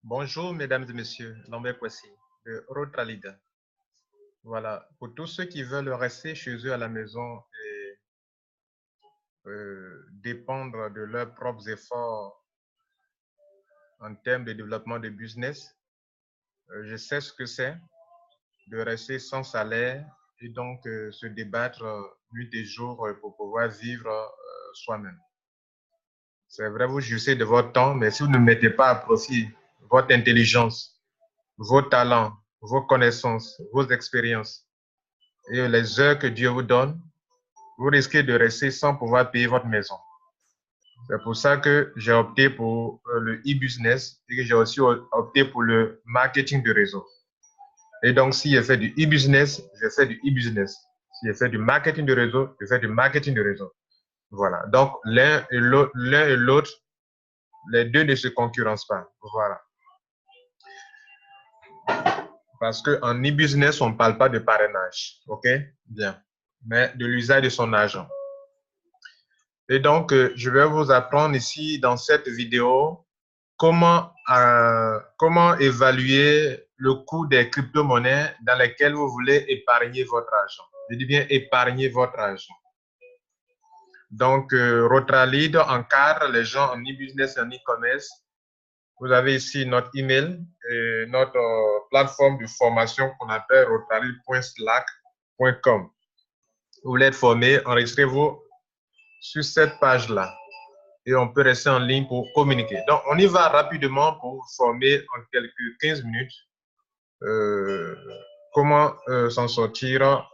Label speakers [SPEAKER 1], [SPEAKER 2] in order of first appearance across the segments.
[SPEAKER 1] Bonjour, mesdames et messieurs, Lambert Kwasi de Rotralida. Voilà, pour tous ceux qui veulent rester chez eux à la maison et dépendre de leurs propres efforts en termes de développement de business, je sais ce que c'est de rester sans salaire et donc se débattre nuit et jour pour pouvoir vivre soi-même. C'est vrai, vous jouissez de votre temps, mais si vous ne mettez pas à profit votre intelligence, vos talents, vos connaissances, vos expériences et les heures que Dieu vous donne, vous risquez de rester sans pouvoir payer votre maison. C'est pour ça que j'ai opté pour le e-business et que j'ai aussi opté pour le marketing de réseau. Et donc, si je fais du e-business, je fais du e-business. Si je fais du marketing de réseau, je fais du marketing de réseau. Voilà. Donc, l'un et l'autre, les deux ne se concurrencent pas. Voilà. Parce qu'en e-business, on ne parle pas de parrainage. OK? Bien. Mais de l'usage de son argent. Et donc, je vais vous apprendre ici dans cette vidéo comment évaluer le coût des crypto-monnaies dans lesquelles vous voulez épargner votre argent. Je dis bien épargner votre argent. Donc, Rotralid encadre les gens en e-business et en e-commerce. Vous avez ici notre email et notre plateforme de formation qu'on appelle rotralid.slack.com. Vous voulez être formé, enregistrez-vous sur cette page-là. Et on peut rester en ligne pour communiquer. Donc, on y va rapidement pour vous former en quelques 15 minutes comment s'en sortir,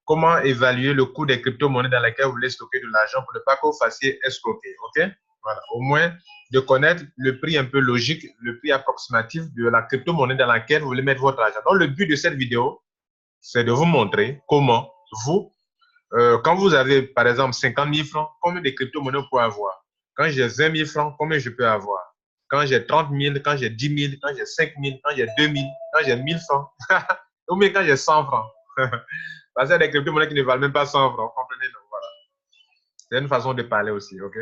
[SPEAKER 1] comment évaluer le coût des crypto-monnaies dans lesquelles vous voulez stocker de l'argent pour ne pas que vous fassiez escroquer. OK? Voilà. Au moins, de connaître le prix un peu logique, le prix approximatif de la crypto-monnaie dans laquelle vous voulez mettre votre argent. Donc, le but de cette vidéo, c'est de vous montrer comment vous, quand vous avez, par exemple, 50 000 francs, combien de crypto-monnaies vous pouvez avoir? Quand j'ai 20 000 francs, combien je peux avoir? Quand j'ai 30 000, quand j'ai 10 000, quand j'ai 5 000, quand j'ai 2 000, quand j'ai 1 000 francs, ou bien quand j'ai 100 francs. Parce qu'il y a des crypto-monnaies qui ne valent même pas 100 francs, comprenez? Donc, voilà. C'est une façon de parler aussi, OK?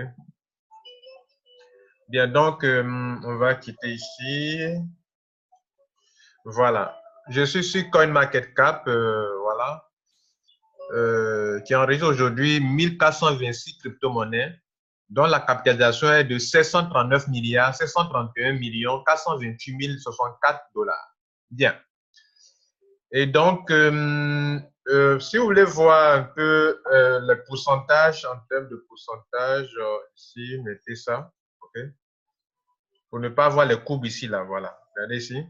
[SPEAKER 1] Bien, donc, on va quitter ici. Voilà. Je suis sur CoinMarketCap, voilà, qui enregistre aujourd'hui 1426 crypto-monnaies, dont la capitalisation est de 739 milliards, 731 millions, 428 064 dollars. Bien. Et donc, si vous voulez voir un peu les pourcentages, en termes de pourcentage, ici, mettez ça, OK? Pour ne pas voir les courbes ici, là, voilà. Regardez ici.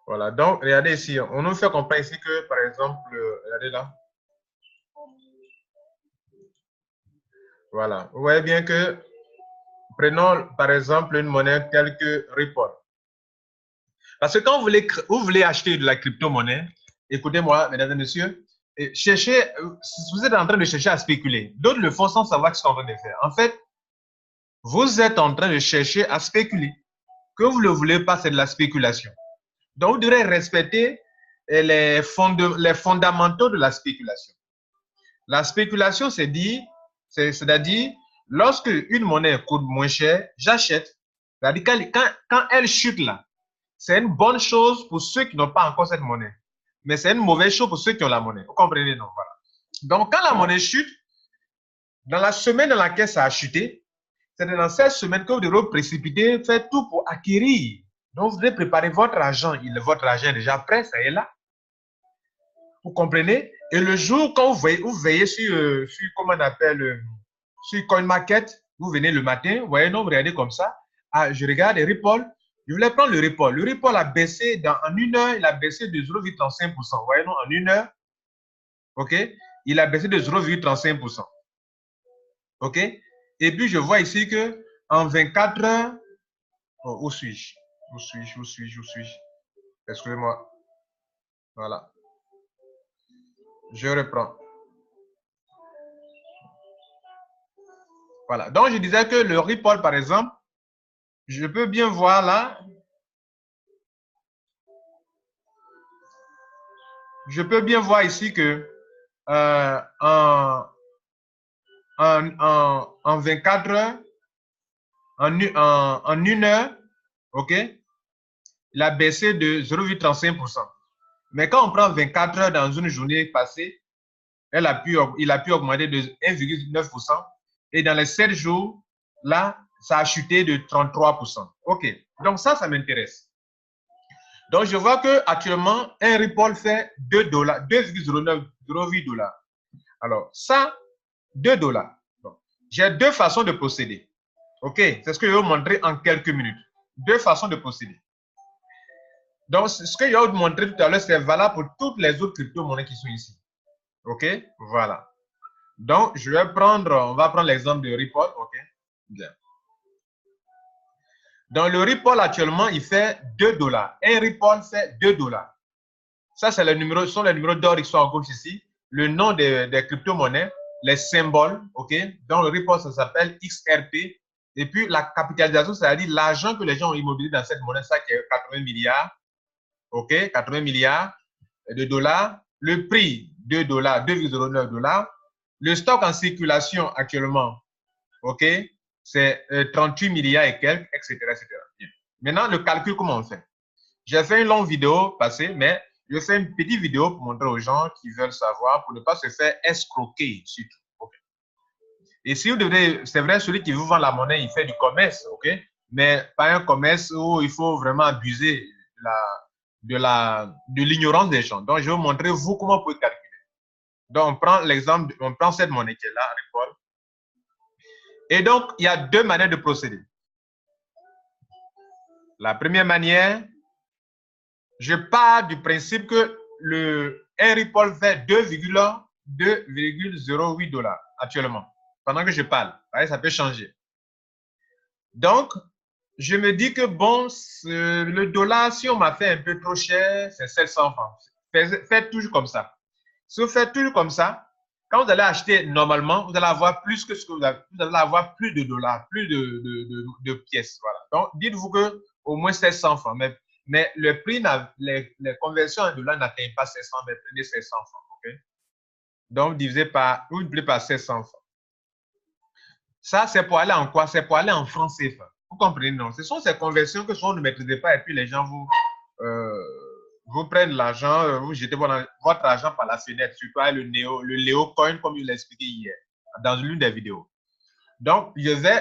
[SPEAKER 1] Voilà, donc, regardez ici. On nous fait comprendre ici que, par exemple, regardez là. Voilà. Vous voyez bien que, prenons, par exemple, une monnaie telle que Ripple. Parce que quand vous voulez acheter de la crypto-monnaie, écoutez-moi, mesdames et messieurs, cherchez, vous êtes en train de chercher à spéculer. D'autres le font sans savoir ce qu'ils sont en train de faire. En fait, vous êtes en train de chercher à spéculer. Que vous ne le voulez pas, c'est de la spéculation. Donc, vous devrez respecter les fondamentaux de la spéculation. La spéculation, c'est-à-dire, lorsque une monnaie coûte moins cher, j'achète. C'est-à-dire, quand elle chute là, c'est une bonne chose pour ceux qui n'ont pas encore cette monnaie. Mais c'est une mauvaise chose pour ceux qui ont la monnaie. Vous comprenez, non? Voilà. Donc, quand la monnaie chute, dans la semaine dans laquelle ça a chuté, c'est dans cette semaine que vous devrez précipiter, faire tout pour acquérir. Donc, vous devez préparer votre argent. Votre argent est déjà prêt, ça est là. Vous comprenez? Et le jour, quand vous veillez sur comment on appelle, sur CoinMarket, vous venez le matin, vous voyez, non, vous regardez comme ça. Ah, je regarde Ripple. Je voulais prendre le Ripple. Le Ripple a baissé en une heure, il a baissé de 0,35%. Vous voyez, non, en une heure, OK? Il a baissé de 0,35%. OK? Et puis, je vois ici que en 24 heures, oh, où suis-je? Où suis-je? Où suis-je? Où suis-je? Excusez-moi. Voilà. Je reprends. Voilà. Donc, je disais que le Ripple, par exemple, je peux bien voir là. Je peux bien voir ici que en 24 heures, en une heure, OK? Il a baissé de 0,35%. Mais quand on prend 24 heures dans une journée passée, il a pu augmenter de 1,9%. Et dans les 7 jours, là, ça a chuté de 33%. OK. Donc ça m'intéresse. Donc, je vois qu'actuellement, un Ripple fait 2 dollars, 2,08 dollars. Alors, ça, 2 dollars. J'ai deux façons de procéder. OK, c'est ce que je vais vous montrer en quelques minutes. Deux façons de procéder. Donc, ce que je vais vous montrer tout à l'heure, c'est valable pour toutes les autres crypto-monnaies qui sont ici. OK, voilà. Donc, on va prendre l'exemple de Ripple. OK, bien. Donc, le Ripple actuellement, il fait 2 dollars. Un Ripple fait 2 dollars. Ça, c'est sont les numéros d'or qui sont en gauche ici. Le nom des crypto-monnaies, les symboles, OK? Dans le Ripple, ça s'appelle XRP. Et puis, la capitalisation, c'est-à-dire l'argent que les gens ont immobilisé dans cette monnaie, ça qui est 80 milliards, OK? 80 milliards de dollars. Le prix, 2 dollars, 2,09 dollars. Le stock en circulation actuellement, OK? C'est 38 milliards et quelques, etc., etc. Bien. Maintenant, le calcul, comment on fait? J'ai fait une longue vidéo passée, mais je fais une petite vidéo pour montrer aux gens qui veulent savoir, pour ne pas se faire escroquer, surtout. Okay. Et si vous devez, c'est vrai, celui qui vous vend la monnaie, il fait du commerce, ok? Mais pas un commerce où il faut vraiment abuser de l'ignorance des gens. Donc, je vais vous montrer, vous, comment vous pouvez calculer. Donc, on prend l'exemple, on prend cette monnaie qui est là, Ripple. Et donc, il y a deux manières de procéder. La première manière, je pars du principe que un Ripple fait 2,08 dollars actuellement, pendant que je parle. Ça peut changer. Donc, je me dis que bon, le dollar, si on m'a fait un peu trop cher, c'est 700 francs. Faites toujours comme ça. Si vous faites toujours comme ça, quand vous allez acheter normalement, vous allez avoir plus que ce que vous allez avoir plus de dollars, plus de pièces. Voilà. Donc, dites-vous que au moins 700 francs. Mais le prix, les conversions en dollars n'atteignent pas 700, mais prenez 700 francs. Okay? Donc, divisé par, ou multiplié par 700 francs. Ça, c'est pour aller en quoi? C'est pour aller en francs CFA. Vous comprenez, non? Ce sont ces conversions que souvent vous ne maîtrisez pas et puis les gens vous prennent l'argent, vous jetez votre argent par la fenêtre, surtout avec le Léo Coin, comme je l'ai expliqué hier, dans l'une des vidéos. Donc,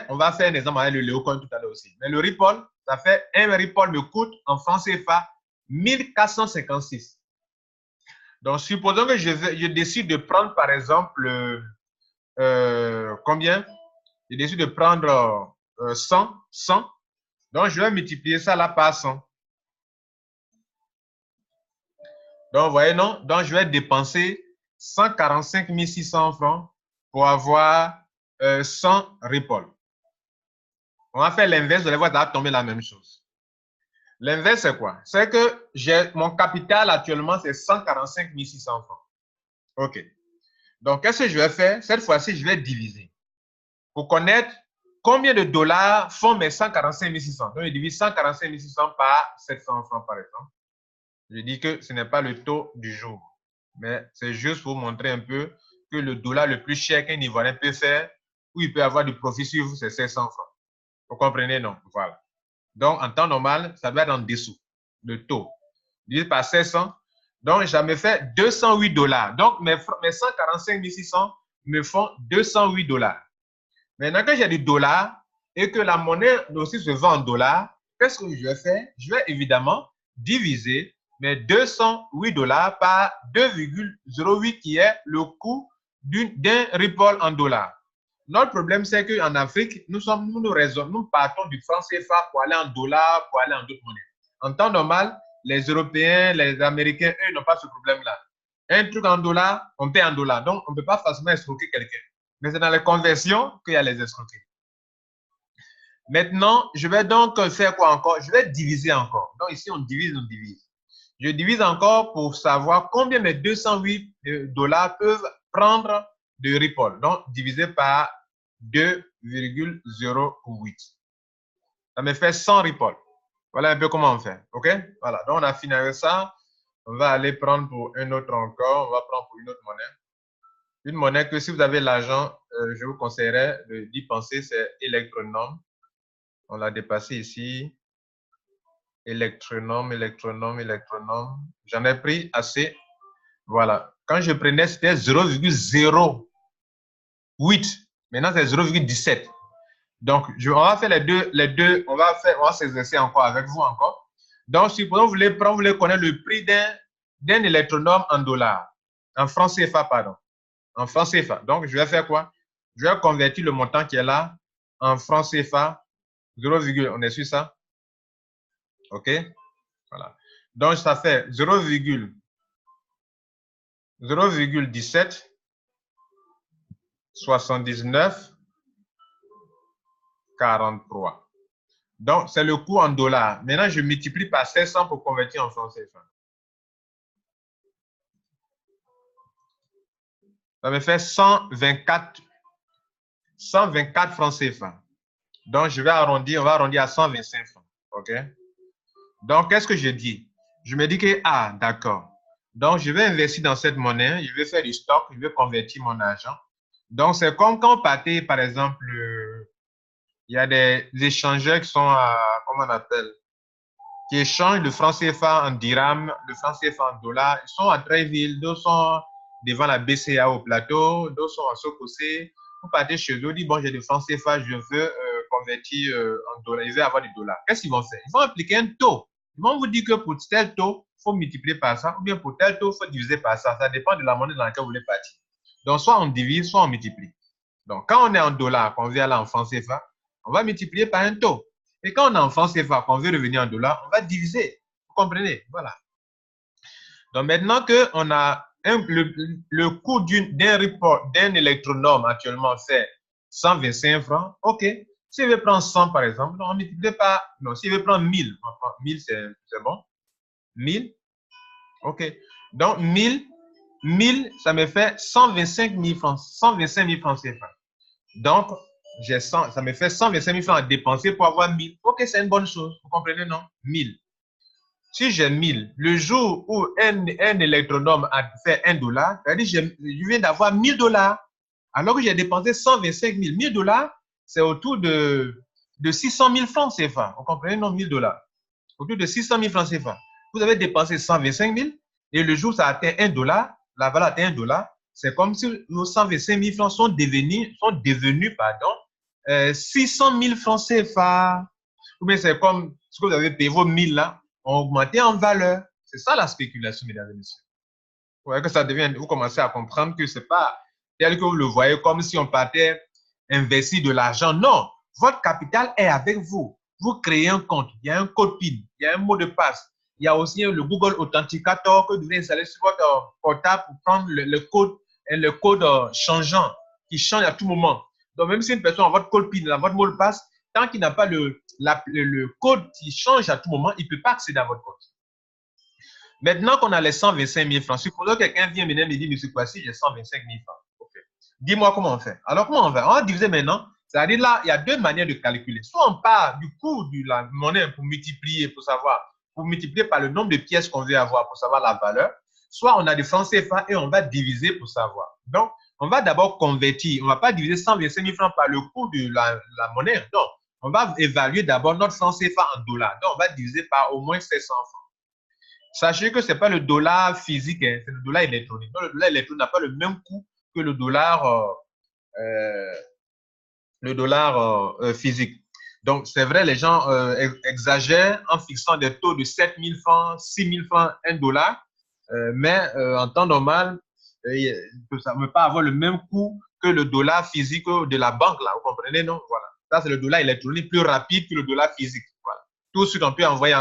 [SPEAKER 1] on va faire un exemple avec le Léo Coin tout à l'heure aussi. Mais le Ripple, un Ripple me coûte en francs CFA 1456. Donc, supposons que je décide de prendre, par exemple, combien? Je décide de prendre 100. Donc, je vais multiplier ça là par 100. Donc, vous voyez, non? Donc, je vais dépenser 145 600 francs pour avoir 100 Ripple. On va faire l'inverse, vous allez voir, ça va tomber la même chose. L'inverse, c'est quoi? C'est que mon capital actuellement, c'est 145 600 francs. OK. Donc, qu'est-ce que je vais faire? Cette fois-ci, je vais diviser pour connaître combien de dollars font mes 145 600. Donc, je divise 145 600 par 700 francs, par exemple. Je dis que ce n'est pas le taux du jour, mais c'est juste pour montrer un peu que le dollar le plus cher qu'un Ivoirien peut faire, où il peut avoir du profit sur vous, c'est 700 francs. Vous comprenez, non? Voilà. Donc, en temps normal, ça doit être en dessous, le taux. Divisé par 700. Donc, ça me fait 208 dollars. Donc, mes 145 600 me font 208 dollars. Maintenant que j'ai du dollar et que la monnaie aussi se vend en dollars, qu'est-ce que je vais faire? Je vais évidemment diviser mes 208 dollars par 2,08 qui est le coût d'un Ripple en dollars. Notre problème, c'est qu'en Afrique, nous partons du franc CFA pour aller en dollars, pour aller en d'autres monnaies. En temps normal, les Européens, les Américains, eux, n'ont pas ce problème-là. Un truc en dollars, on paie en dollars. Donc, on ne peut pas facilement escroquer quelqu'un. Mais c'est dans les conversions qu'il y a les escroqueries. Maintenant, je vais donc faire quoi encore? Je vais diviser encore. Donc, ici, on divise. Je divise encore pour savoir combien mes 208 dollars peuvent prendre de Ripple. Donc, divisé par 2,08. Ça me fait 100 Ripple. Voilà un peu comment on fait. OK? Voilà. Donc, on a fini avec ça. On va aller prendre pour un autre encore. On va prendre pour une autre monnaie. Une monnaie que si vous avez l'argent, je vous conseillerais d'y penser, c'est Electronome. On l'a dépassé ici. électronome. J'en ai pris assez. Voilà. Quand je prenais, c'était 0,08. Maintenant, c'est 0,17. Donc, on va faire les deux, on va s'exercer encore avec vous encore. Donc, supposons que vous voulez connaître le prix d'un électronome en dollars, en francs CFA, pardon, en francs CFA. Donc, je vais faire quoi? Je vais convertir le montant qui est là en francs CFA, 0, on est sur ça? OK? Voilà. Donc, ça fait 0,17 79 43. Donc, c'est le coût en dollars. Maintenant, je multiplie par 700 pour convertir en francs CFA. Ça me fait 124 francs CFA. Donc, je vais arrondir, on va arrondir à 125 francs. OK? Donc, qu'est-ce que je dis? Je me dis que, ah, d'accord. Donc, je vais investir dans cette monnaie, je vais faire du stock, je vais convertir mon argent. Donc, c'est comme quand on partait, par exemple, il y a des échangeurs qui sont à, comment on appelle, qui échangent le franc CFA en dirham, le franc CFA en dollars. Ils sont à Tréville, d'autres sont devant la BCA au plateau, d'autres sont à Sokosé. Vous partez chez eux, dites, bon, j'ai du franc CFA, je veux convertir en dollars, je veux avoir du dollar. Qu'est-ce qu'ils vont faire? Ils vont appliquer un taux. Ils vont vous dire que pour tel taux, il faut multiplier par ça, ou bien pour tel taux, il faut diviser par ça. Ça dépend de la monnaie dans laquelle vous voulez partir. Donc, soit on divise, soit on multiplie. Donc, quand on est en dollars, qu'on veut aller en franc CFA, on va multiplier par un taux. Et quand on est en franc CFA, qu'on veut revenir en dollars, on va diviser. Vous comprenez? Voilà. Donc, maintenant qu'on a le coût d'un report, d'un électronome actuellement, c'est 125 francs. OK. Si je veux prendre 100, par exemple, on ne multiplie pas. Non, si je veux prendre 1000, 1000, c'est bon. 1000. OK. Donc, 1000, ça me fait 125 000 francs. 125 000 francs CFA. Donc, ça me fait 125 000 francs à dépenser pour avoir 1000. OK, c'est une bonne chose. Vous comprenez, non? 1000. Si j'ai 1000, le jour où un électronome a fait $1, c'est-à-dire je viens d'avoir 1000 $, alors que j'ai dépensé 125 000. 1000 $, c'est autour de 600 000 francs CFA. Vous comprenez, non? 1000 $. Autour de 600 000 francs CFA. Vous avez dépensé 125 000 et le jour où ça atteint $1, la valeur atteint $1, c'est comme si nos 125 000 francs sont devenus 600 000 francs CFA. Ou bien c'est comme ce que vous avez payé vos 1000 là, ont augmenté en valeur. C'est ça la spéculation, mesdames et messieurs. Vous voyez que ça devient, vous commencez à comprendre que ce n'est pas tel que vous le voyez comme si on partait investir de l'argent. Non, votre capital est avec vous. Vous créez un compte, il y a un code PIN, il y a un mot de passe. Il y a aussi le Google Authenticator que vous devez installer sur votre portable pour prendre le code changeant qui change à tout moment. Donc, même si une personne a votre code PIN, votre mot de passe, tant qu'il n'a pas le code qui change à tout moment, il ne peut pas accéder à votre compte. Maintenant qu'on a les 125 000 francs, supposons que quelqu'un vient maintenant et me dit, monsieur Kwasi, j'ai 125 000 francs. Okay. Dis-moi comment on fait. Alors, comment on fait? On va diviser maintenant. C'est-à-dire là, il y a deux manières de calculer. Soit on part du coût de la monnaie pour multiplier, pour multiplier par le nombre de pièces qu'on veut avoir pour savoir la valeur. Soit on a des francs CFA et on va diviser pour savoir. Donc, on va d'abord convertir. On ne va pas diviser 125 000 francs par le coût de la monnaie. Non. On va évaluer d'abord notre franc CFA en dollars. Donc, on va diviser par au moins 700 francs. Sachez que ce n'est pas le dollar physique, hein, c'est le dollar électronique. Donc, le dollar électronique n'a pas le même coût que le dollar physique. Donc, c'est vrai, les gens exagèrent en fixant des taux de 7 000 francs, 6 000 francs, $1. Mais en temps normal, ça ne peut pas avoir le même coût que le dollar physique de la banque, là. Vous comprenez, non? Voilà. Ça, c'est le dollar électronique plus rapide que le dollar physique. Voilà. Tout ce qu'on peut envoyer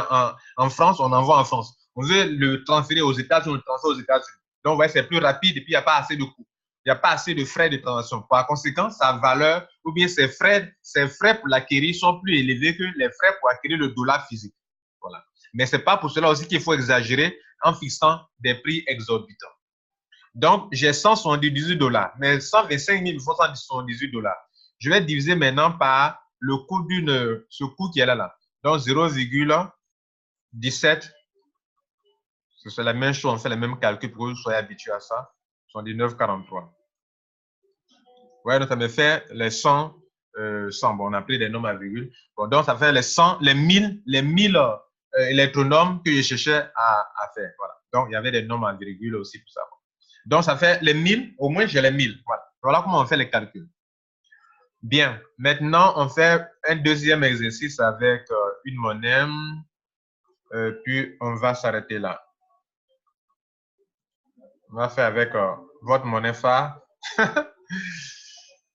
[SPEAKER 1] en France, on envoie en France. On veut le transférer aux États-Unis, on le transfère aux États-Unis. Donc, ouais, c'est plus rapide et puis il n'y a pas assez de coûts. Il n'y a pas assez de frais de transaction. Par conséquent, sa valeur ou bien ses frais pour l'acquérir sont plus élevés que les frais pour acquérir le dollar physique. Voilà. Mais ce n'est pas pour cela aussi qu'il faut exagérer en fixant des prix exorbitants. Donc, j'ai 178 $, mais 125 000 faut 178 $. Je vais diviser maintenant par le coût ce coût qui est là. Donc, 0,17. C'est la même chose, on fait le même calcul pour que vous soyez habitués à ça. 79,43. Ouais, donc ça me fait les 100, bon, on a pris des nombres à virgule. Bon, donc ça fait les 100, les 1000 électronormes que je cherchais à faire. Voilà. Donc, il y avait des normes en virgule aussi, tout ça. Donc, ça fait les 1000, au moins j'ai les 1000. Voilà. Voilà comment on fait les calculs. Bien, maintenant, on fait un deuxième exercice avec une monnaie, puis on va s'arrêter là. On va faire avec votre monnaie phare.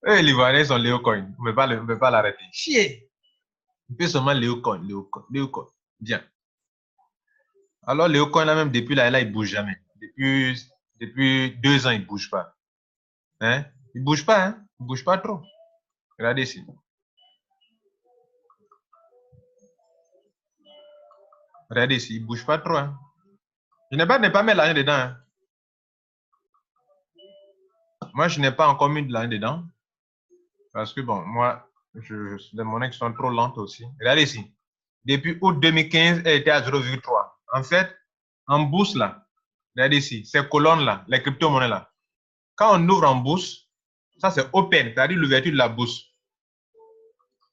[SPEAKER 1] Et l'Ivoirien, sont Léocoin. On ne peut pas l'arrêter. Chier! On peut seulement Léocoin. Bien. Alors, Léocoin, là, même depuis là, il ne bouge jamais. Depuis 2 ans, il ne bouge pas. Hein? Il ne bouge pas, hein? Il ne bouge pas trop. Regardez ici. Regardez ici, il ne bouge pas trop. Hein? Je n'ai pas mis l'argent dedans. Hein? Moi, je n'ai pas encore mis de l'argent dedans. Parce que, bon, moi, les monnaies qui sont trop lentes aussi. Regardez ici. Depuis août 2015, elle était à 0,3. En fait, en bourse, là, regardez ici, ces colonnes-là, les crypto-monnaies-là, quand on ouvre en bourse, ça c'est open, c'est-à-dire l'ouverture de la bourse.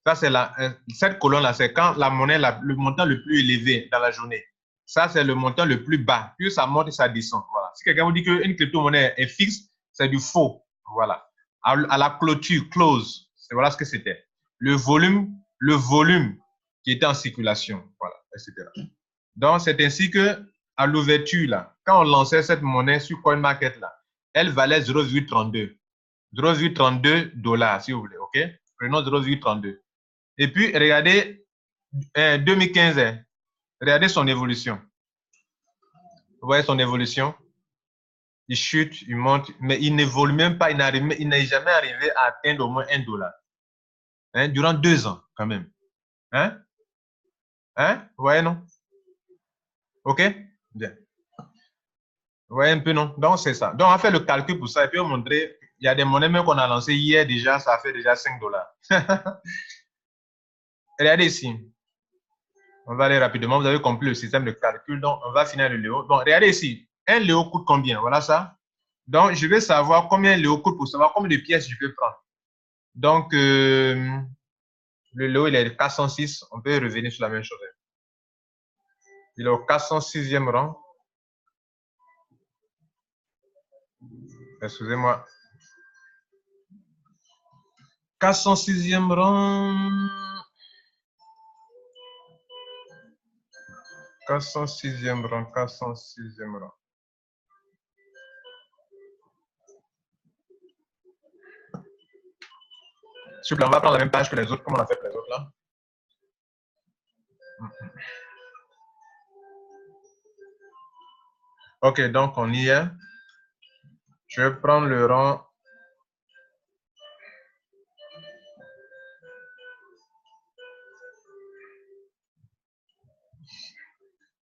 [SPEAKER 1] Ça, c'est cette colonne-là, c'est quand la monnaie, le montant le plus élevé dans la journée. Ça, c'est le montant le plus bas. Puis ça monte et ça descend. Voilà. Si quelqu'un vous dit qu'une crypto-monnaie est fixe, c'est du faux. Voilà. À la clôture, close, voilà ce que c'était. Le volume qui était en circulation. Voilà, etc. Donc, c'est ainsi que à l'ouverture, là, quand on lançait cette monnaie sur CoinMarket, là, elle valait 0,32. 0,32 $, si vous voulez, OK? Prenons 0,32. Et puis, regardez 2015, regardez son évolution. Vous voyez son évolution? Il chute, il monte, mais il n'évolue même pas, il n'est jamais arrivé à atteindre au moins $1. Hein? Durant 2 ans, quand même. Hein? Hein? Vous voyez, non? OK? Bien. Vous voyez un peu, non? Donc, c'est ça. Donc, on va faire le calcul pour ça et puis on va montrer. Il y a des monnaies même qu'on a lancées hier déjà, ça fait déjà $5. Regardez ici. On va aller rapidement. Vous avez compris le système de calcul. Donc, on va finir le Léo. Donc, regardez ici. Un Léo coûte combien? Voilà ça. Donc, je vais savoir combien Léo coûte pour savoir combien de pièces je peux prendre. Donc, le Léo, il est 406. On peut revenir sur la même chose. Il est au 406e rang. Excusez-moi. 406e rang. 406e rang. 406e rang. S'il vous plaît, on va prendre la même page que les autres, comme on a fait pour les autres là. Ok, donc on y est. Je vais prendre le rang.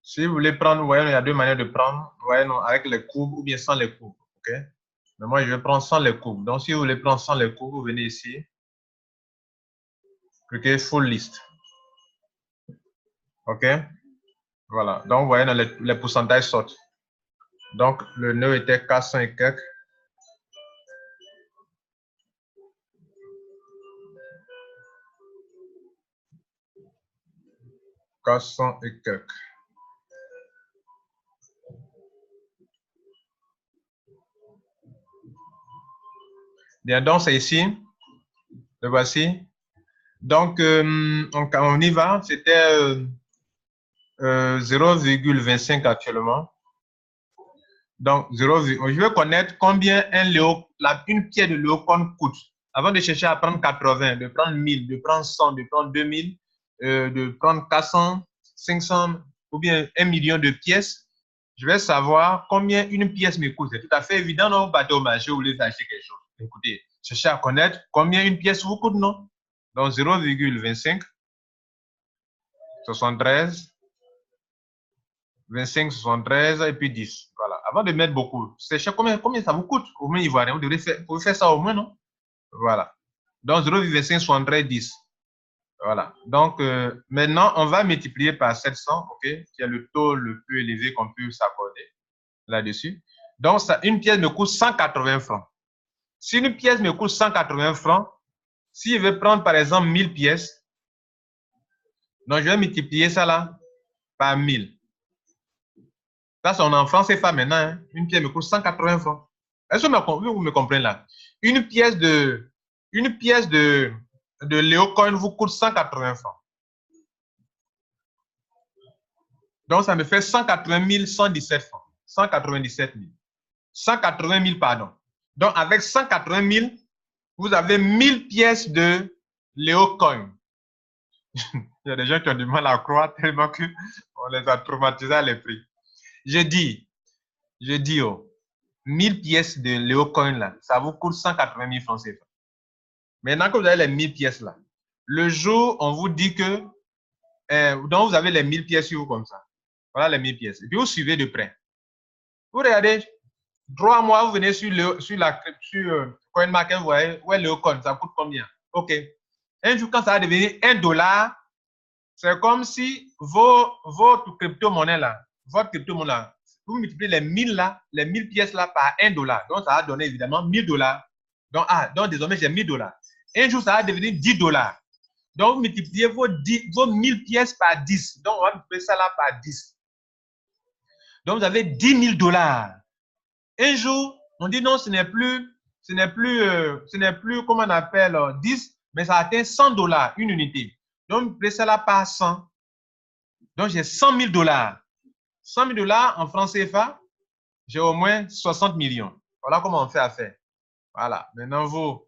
[SPEAKER 1] Si vous voulez prendre, vous voyez, il y a 2 manières de prendre. Vous voyez, non, avec les courbes ou bien sans les courbes. Ok? Mais moi, je vais prendre sans les courbes. Donc, si vous voulez prendre sans les courbes, vous venez ici. Cliquez Full List. OK? Voilà. Donc, vous voyez, les pourcentages sortent. Donc, le nœud était 400 et quelques. Et quelques. Bien, donc, c'est ici. Le voici. Donc, on y va. C'était 0,25 actuellement. Donc, je veux connaître combien une pièce de Léocoin coûte. Avant de chercher à prendre 80, de prendre 1000, de prendre 100, de prendre 2000, de prendre 400, 500 ou bien 1 million de pièces, je vais savoir combien une pièce me coûte. C'est tout à fait évident, non? Vous partez au marché, vous voulez acheter quelque chose. Écoutez, cherchez à connaître combien une pièce vous coûte, non? Donc, 0,25, 73, 25, 73 et puis 10. Voilà. Avant de mettre beaucoup, c'est combien ça vous coûte au moins ivoirien? Vous pouvez faire ça au moins, non? Voilà. Donc 0,25, 73, 10. Voilà. Donc maintenant, on va multiplier par 700, OK, qui est le taux le plus élevé qu'on peut s'accorder là-dessus. Donc, une pièce me coûte 180 francs. Si une pièce me coûte 180 francs, si je veux prendre par exemple 1000 pièces, donc je vais multiplier ça là par 1000. Ça, c'est en francs CFA maintenant. Hein. Une pièce me coûte 180 francs. Est-ce que vous me comprenez là? Une pièce de Léocoin vous coûte 180 francs. Donc, ça me fait 180 117 francs. 197 000. 180 000, pardon. Donc, avec 180 000, vous avez 1000 pièces de Léocoin. Il y a des gens qui ont du mal à croire tellement qu'on les a traumatisés à les prix. Je dis, 1000 pièces de Léocoin là, ça vous coûte 180 000 francs CFA. Maintenant que vous avez les 1000 pièces là, le jour on vous dit que, donc vous avez les 1000 pièces sur vous comme ça. Voilà les 1000 pièces. Et puis vous suivez de près. Vous regardez, 3 mois, vous venez sur CoinMarket, vous voyez, où est Léocoin, ça coûte combien? OK. Un jour, quand ça va devenir $1, c'est comme si votre crypto-monnaie là, vous multipliez les 1000 là, les 1000 pièces là par $1. Donc, ça va donner évidemment $1000. Donc désormais, j'ai $1000. Un jour, ça va devenir $10. Donc, vous multipliez vos 1000 pièces par 10. Donc, on va multiplier ça là par 10. Donc, vous avez $10 000. Un jour, on dit non, ce n'est plus, comment on appelle, 10, mais ça atteint $100, une unité. Donc, multipliez ça là par 100. Donc, j'ai $100 000. $100 000 en francs CFA, j'ai au moins 60 millions. Voilà comment on fait affaire. Voilà. Maintenant, vous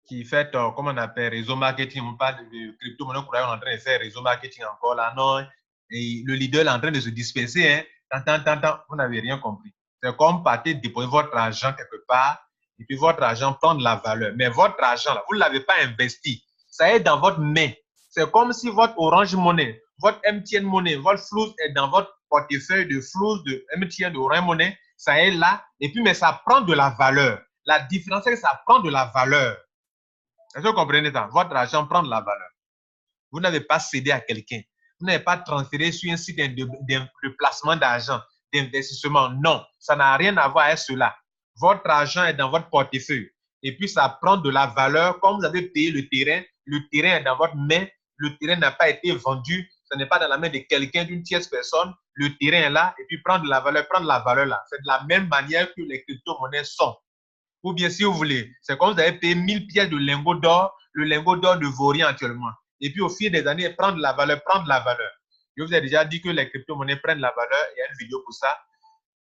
[SPEAKER 1] qui faites, comment on appelle, réseau marketing, on parle de crypto-monnaie, on est en train de faire réseau marketing encore là, non. Et le leader est en train de se disperser. Hein. Vous n'avez rien compris. C'est comme partir déposer votre argent quelque part et puis votre argent prend de la valeur. Mais votre argent, là, vous ne l'avez pas investi. Ça est dans votre main. C'est comme si votre Orange Money, votre MTN Money, votre Flows est dans votre portefeuille de Flows, de MTN, de Orange Money. Ça est là. Et puis, mais ça prend de la valeur. La différence, c'est que ça prend de la valeur. Est-ce que vous comprenez ça? Votre argent prend de la valeur. Vous n'avez pas cédé à quelqu'un. Vous n'avez pas transféré sur un site de placement d'argent, d'investissement. Non, ça n'a rien à voir avec cela. Votre argent est dans votre portefeuille. Et puis, ça prend de la valeur. Comme vous avez payé le terrain est dans votre main. Le terrain n'a pas été vendu. Ce n'est pas dans la main de quelqu'un, d'une tierce personne. Le terrain est là. Et puis, prendre de la valeur là. C'est de la même manière que les crypto-monnaies sont. Ou bien, si vous voulez, c'est comme vous avez payé 1000 pièces de lingots d'or. Le lingot d'or ne vaut rien actuellement. Et puis, au fil des années, prendre de la valeur. Je vous ai déjà dit que les crypto-monnaies prennent la valeur. Il y a une vidéo pour ça.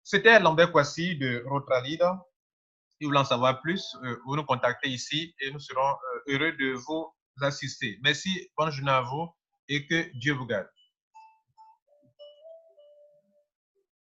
[SPEAKER 1] C'était Lambert Kwasi de Rotralid. Si vous voulez en savoir plus, vous nous contactez ici et nous serons heureux de vous assister. Merci, bonne journée à vous et que Dieu vous garde.